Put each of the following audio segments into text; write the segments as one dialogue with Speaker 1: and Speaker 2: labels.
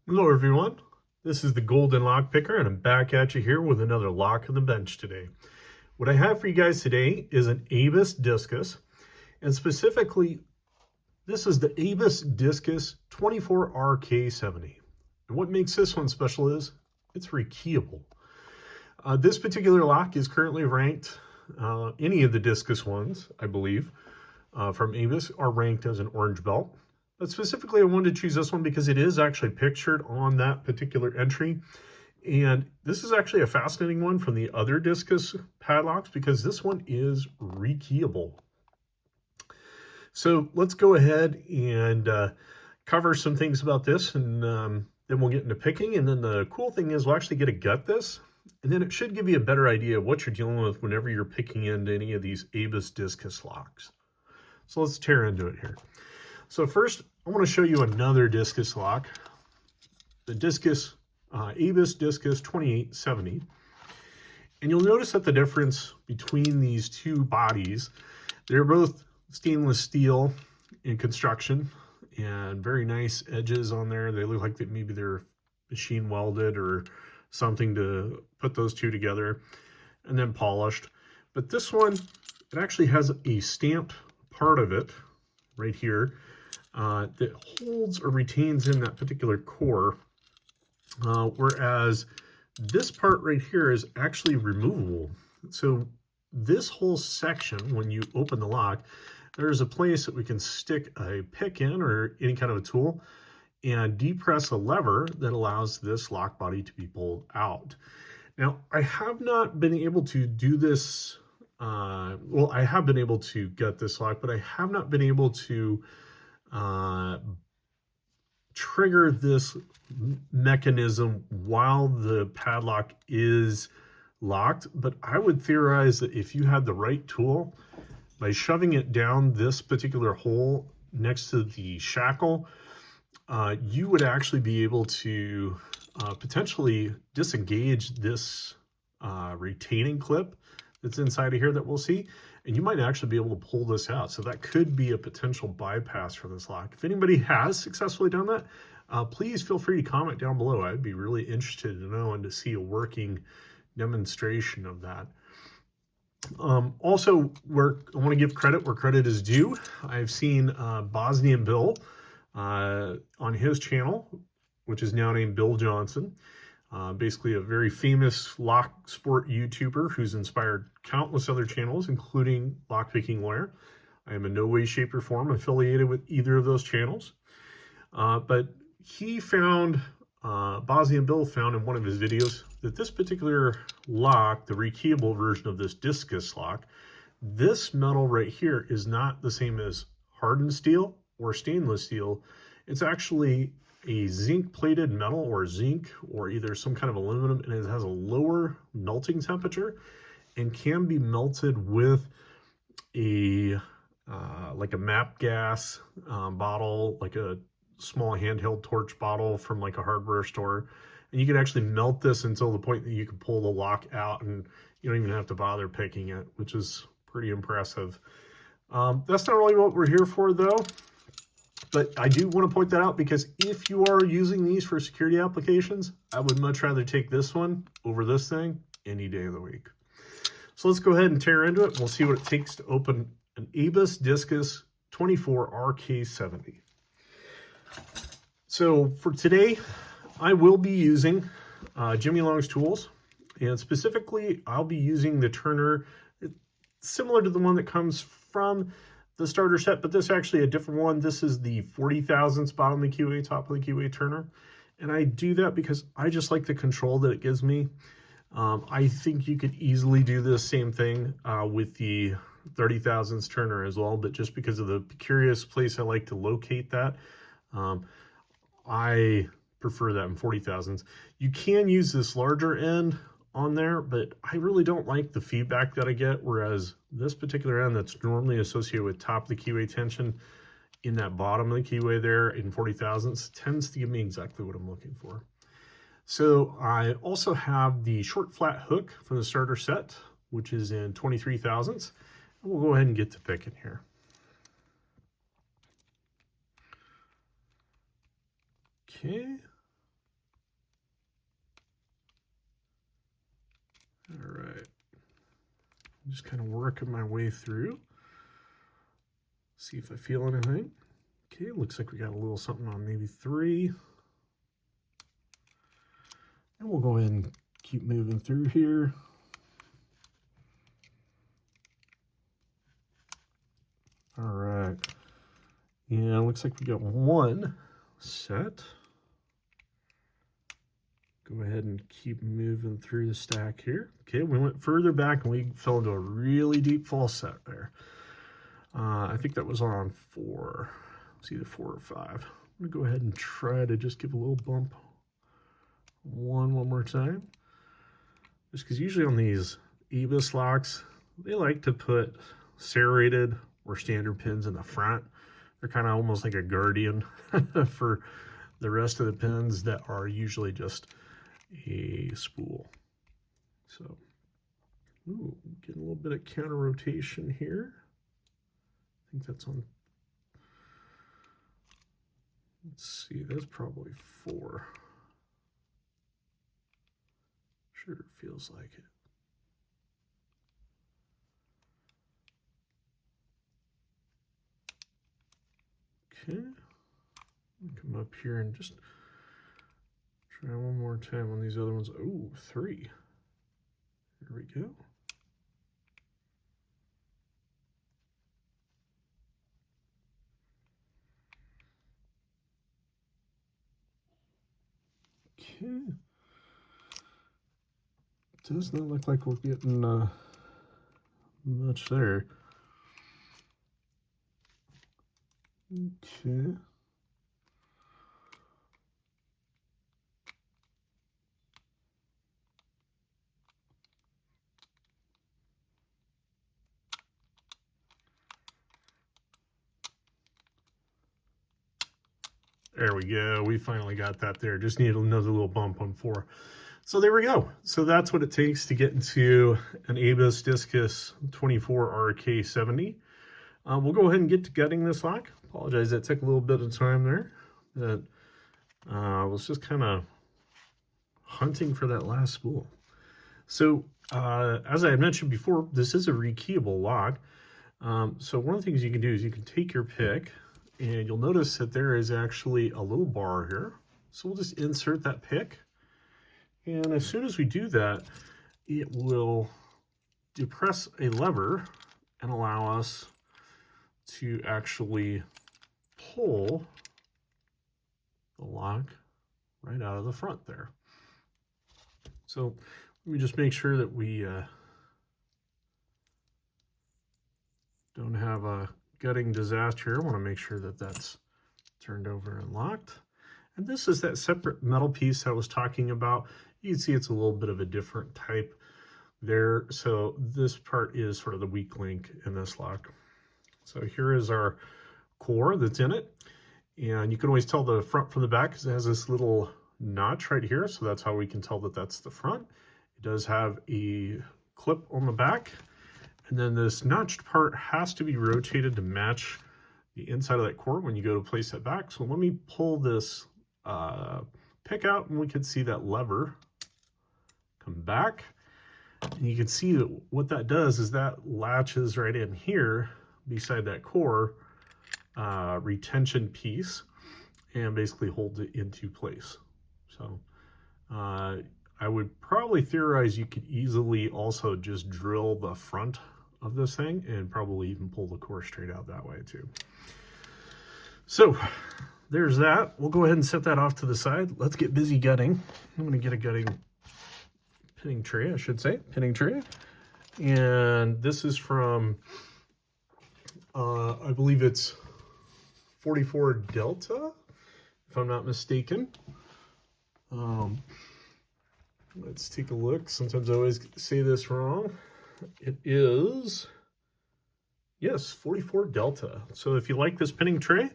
Speaker 1: Hello everyone, this is the Golden Lock Picker and I'm back at you here with another lock on the bench today. What I have for you guys today is an Abus Diskus, and specifically this is the Abus Diskus 24RK70. And what makes this one special is it's rekeyable. This particular lock is currently ranked, any of the Diskus ones I believe from Abus are ranked as an orange belt. But specifically, I wanted to choose this one because it is actually pictured on that particular entry. And this is actually a fascinating one from the other Diskus padlocks because this one is rekeyable. So let's go ahead and cover some things about this, and then we'll get into picking. And then the cool thing is we'll actually get to gut this, and then it should give you a better idea of what you're dealing with whenever you're picking into any of these Abus Diskus locks. So let's tear into it here. So first, I want to show you another Diskus lock, the Diskus Abus Diskus 2870. And you'll notice that the difference between these two bodies, they're both stainless steel in construction and very nice edges on there. They look like maybe they're machine welded or something to put those two together, and then polished. But this one, it actually has a stamped part of it right here that holds or retains in that particular core, whereas this part right here is actually removable. So this whole section, when you open the lock, there's a place that we can stick a pick in or any kind of a tool and depress a lever that allows this lock body to be pulled out. Now, I have not been able to do this. Well, I have been able to gut this lock, but I have not been able to trigger this mechanism while the padlock is locked. But I would theorize that if you had the right tool, by shoving it down this particular hole next to the shackle, you would actually be able to potentially disengage this retaining clip that's inside of here that we'll see, and you might actually be able to pull this out. So that could be a potential bypass for this lock. If anybody has successfully done that, please feel free to comment down below. I'd be really interested to know and to see a working demonstration of that. Also, I want to give credit where credit is due. I've seen Bosnian Bill on his channel, which is now named Bill Johnson. Basically a very famous lock sport YouTuber who's inspired countless other channels, including Lockpicking Lawyer. I am in no way, shape, or form affiliated with either of those channels. But he found, Bosnian Bill found in one of his videos that this particular lock, the rekeyable version of this Diskus lock, this metal right here is not the same as hardened steel or stainless steel. It's actually a zinc plated metal or zinc or either some kind of aluminum, and it has a lower melting temperature and can be melted with a like a MAP gas bottle, like a small handheld torch bottle from like a hardware store. And you can actually melt this until the point that you can pull the lock out and you don't even have to bother picking it, which is pretty impressive. That's not really what we're here for though. But I do want to point that out because if you are using these for security applications, I would much rather take this one over this thing any day of the week. So let's go ahead and tear into it. We'll see what it takes to open an Abus Diskus 24RK70. So for today, I will be using Jimmy Long's tools, and specifically I'll be using the turner similar to the one that comes from the starter set, but this is actually a different one. This is the 40 thousandths bottom of the QA, top of the QA turner. And I do that because I just like the control that it gives me. I think you could easily do this same thing with the 30 thousandths turner as well, but just because of the curious place I like to locate that, I prefer that in 40 thousandths. You can use this larger end on there, but I really don't like the feedback that I get, whereas this particular end that's normally associated with top of the keyway tension in that bottom of the keyway there in 40 thousandths tends to give me exactly what I'm looking for. So I also have the short flat hook from the starter set, which is in 23 thousandths. We'll go ahead and get to picking here. Okay, Just kind of working my way through. See if I feel anything. Okay, looks like we got a little something on maybe 3. And we'll go ahead and keep moving through here. All right. Yeah, looks like we got 1 set. Go ahead and keep moving through the stack here. Okay, we went further back and we fell into a really deep false set there. I think that was on 4. It's either 4 or 5. I'm gonna go ahead and try to just give a little bump one more time. Just because usually on these Abus locks, they like to put serrated or standard pins in the front. They're kind of almost like a guardian for the rest of the pins that are usually just a spool. So, ooh, getting a little bit of counter rotation here. I think that's on, let's see, that's probably 4. Sure feels like it. Okay, come up here and just try one more time on these other ones. Oh, 3. Here we go. Okay. Does not look like we're getting much there. Okay. There we go. We finally got that there. Just needed another little bump on 4. So there we go. So that's what it takes to get into an Abus Diskus 24RK 70. We'll go ahead and get to gutting this lock. Apologize, that took a little bit of time there. That was just kind of hunting for that last spool. So as I had mentioned before, this is a rekeyable lock. So one of the things you can do is you can take your pick, and you'll notice that there is actually a little bar here. So we'll just insert that pick. And as soon as we do that, it will depress a lever and allow us to actually pull the lock right out of the front there. So let me just make sure that we don't have a gutting disaster here. I want to make sure that that's turned over and locked. And this is that separate metal piece I was talking about. You can see it's a little bit of a different type there. So this part is sort of the weak link in this lock. So here is our core that's in it. And you can always tell the front from the back because it has this little notch right here. So that's how we can tell that that's the front. It does have a clip on the back. And then this notched part has to be rotated to match the inside of that core when you go to place that back. So let me pull this pick out and we can see that lever come back. And you can see that what that does is that latches right in here beside that core retention piece and basically holds it into place. So I would probably theorize you could easily also just drill the front of this thing and probably even pull the core straight out that way too. So there's that. We'll go ahead and set that off to the side. Let's get busy gutting. I'm going to get a gutting pinning tray, I should say, pinning tray. And this is from, I believe it's 44 Delta, if I'm not mistaken. Let's take a look. Sometimes I always say this wrong. It is, yes, 44 Delta. So if you like this pinning tray,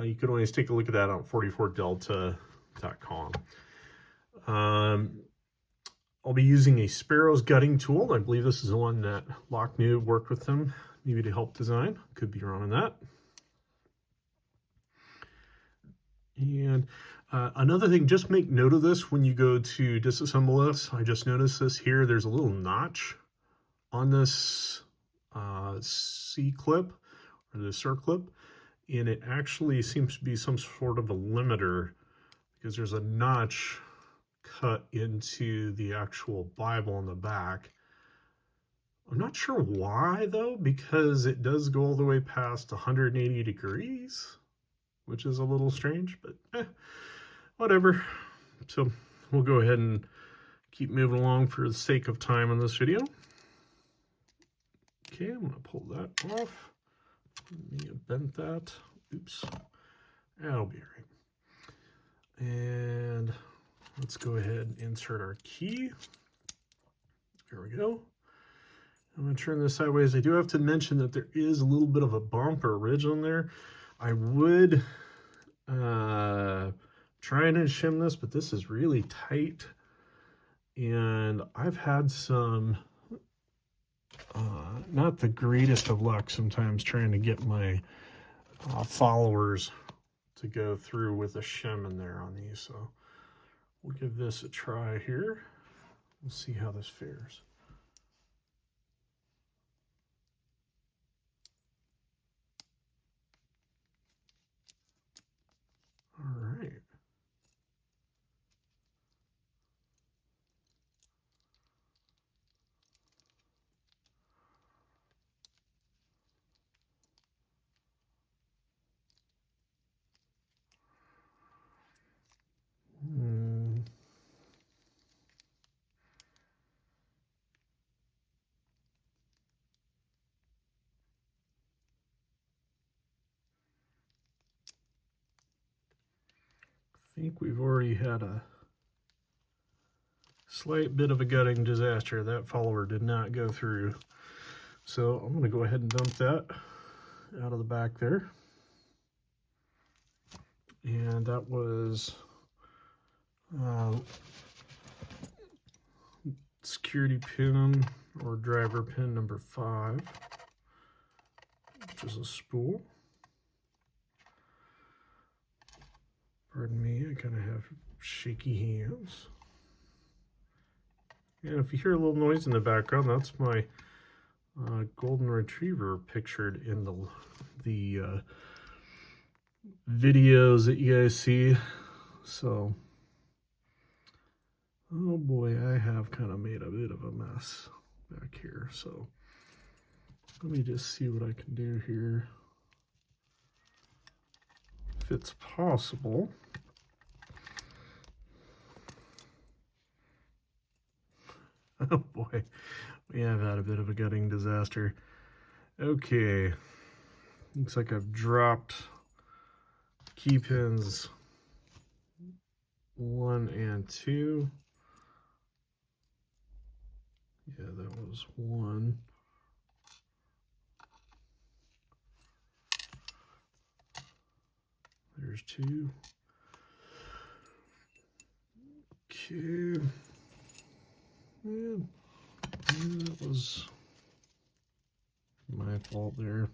Speaker 1: you can always take a look at that on 44delta.com. I'll be using a Sparrow's gutting tool. I believe this is the one that Locknew worked with them, maybe to help design. Could be wrong on that. And another thing, just make note of this when you go to disassemble this. I just noticed this here. There's a little notch on this C-clip or the circlip, and it actually seems to be some sort of a limiter because there's a notch cut into the actual Bible on the back. I'm not sure why though, because it does go all the way past 180 degrees, which is a little strange, but whatever. So we'll go ahead and keep moving along for the sake of time in this video. Okay, I'm going to pull that off. Let me bend that. Oops. That'll be all right. And let's go ahead and insert our key. There we go. I'm going to turn this sideways. I do have to mention that there is a little bit of a bump or ridge on there. I would try and shim this, but this is really tight. And I've had some not the greatest of luck sometimes trying to get my followers to go through with a shim in there on these. So we'll give this a try here. We'll see how this fares. All right. I think we've already had a slight bit of a gutting disaster. That follower did not go through. So I'm going to go ahead and dump that out of the back there. And that was security pin or driver pin number 5, which is a spool. Pardon me, I kind of have shaky hands. And if you hear a little noise in the background, that's my golden retriever pictured in the videos that you guys see. So, oh boy, I have kind of made a bit of a mess back here. So let me just see what I can do here. If it's possible. Oh boy, we have had a bit of a gutting disaster. Okay, looks like I've dropped key pins 1 and 2. Yeah, that was 1. There's 2. Okay. And that was my fault there.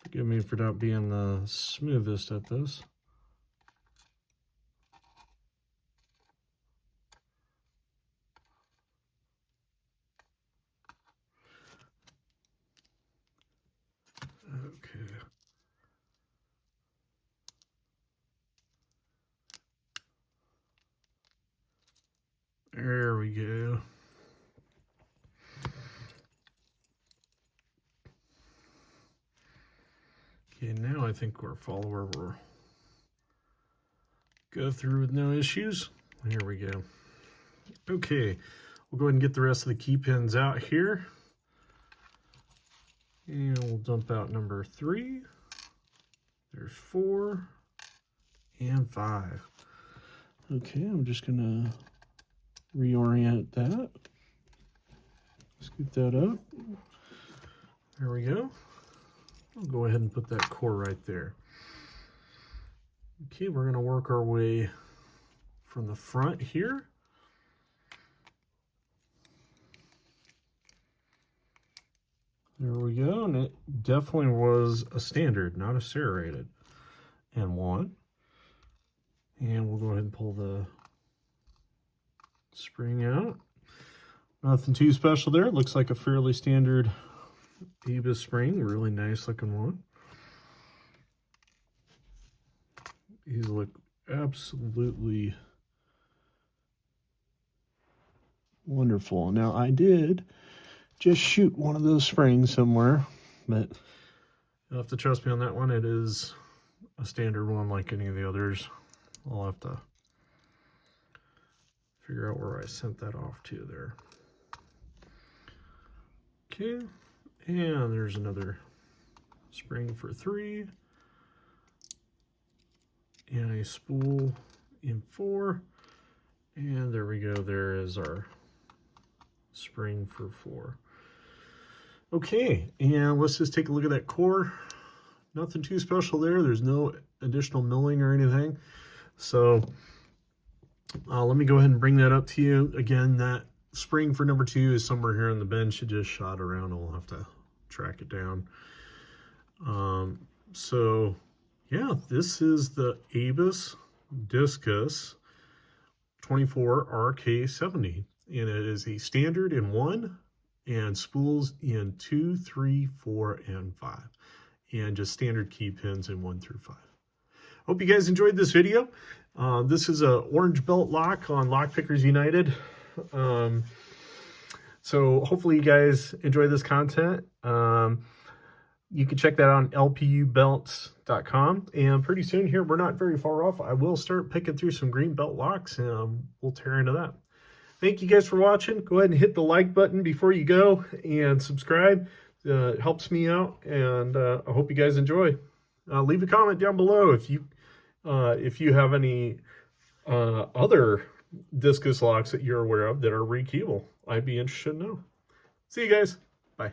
Speaker 1: Forgive me for not being the smoothest at this. Okay. There we go. Okay, now I think our follower will go through with no issues. Here we go. Okay, we'll go ahead and get the rest of the key pins out here. And we'll dump out number 3. There's 4 and 5. Okay, I'm just gonna reorient that. Scoop that up. There we go. I'll go ahead and put that core right there. Okay, we're gonna work our way from the front here. There we go, and it definitely was a standard, not a serrated. And 1. And we'll go ahead and pull the spring out. Nothing too special there. It looks like a fairly standard Abus spring. Really nice looking one. These look absolutely wonderful. Now, I did just shoot one of those springs somewhere, but you'll have to trust me on that one. It is a standard one like any of the others. I'll have to figure out where I sent that off to there. Okay, and there's another spring for 3. And a spool in 4. And there we go. There is our spring for 4. Okay, and let's just take a look at that core. Nothing too special there. There's no additional milling or anything. So let me go ahead and bring that up to you. Again, that spring for number 2 is somewhere here on the bench. It just shot around, and we'll have to track it down. So yeah, this is the Abus Diskus 24RK70, and it is a standard in 1 and spools in 2, 3, 4, and 5, and just standard key pins in 1 through 5. Hope you guys enjoyed this video. This is a orange belt lock on Lock Pickers United. So hopefully you guys enjoy this content. You can check that out on lpubelts.com. And pretty soon here, we're not very far off, I will start picking through some green belt locks, and we'll tear into that. Thank you guys for watching. Go ahead and hit the like button before you go and subscribe. It helps me out, and I hope you guys enjoy. Leave a comment down below if you have any other discus locks that you're aware of that are rekeyable. I'd be interested to know. See you guys. Bye.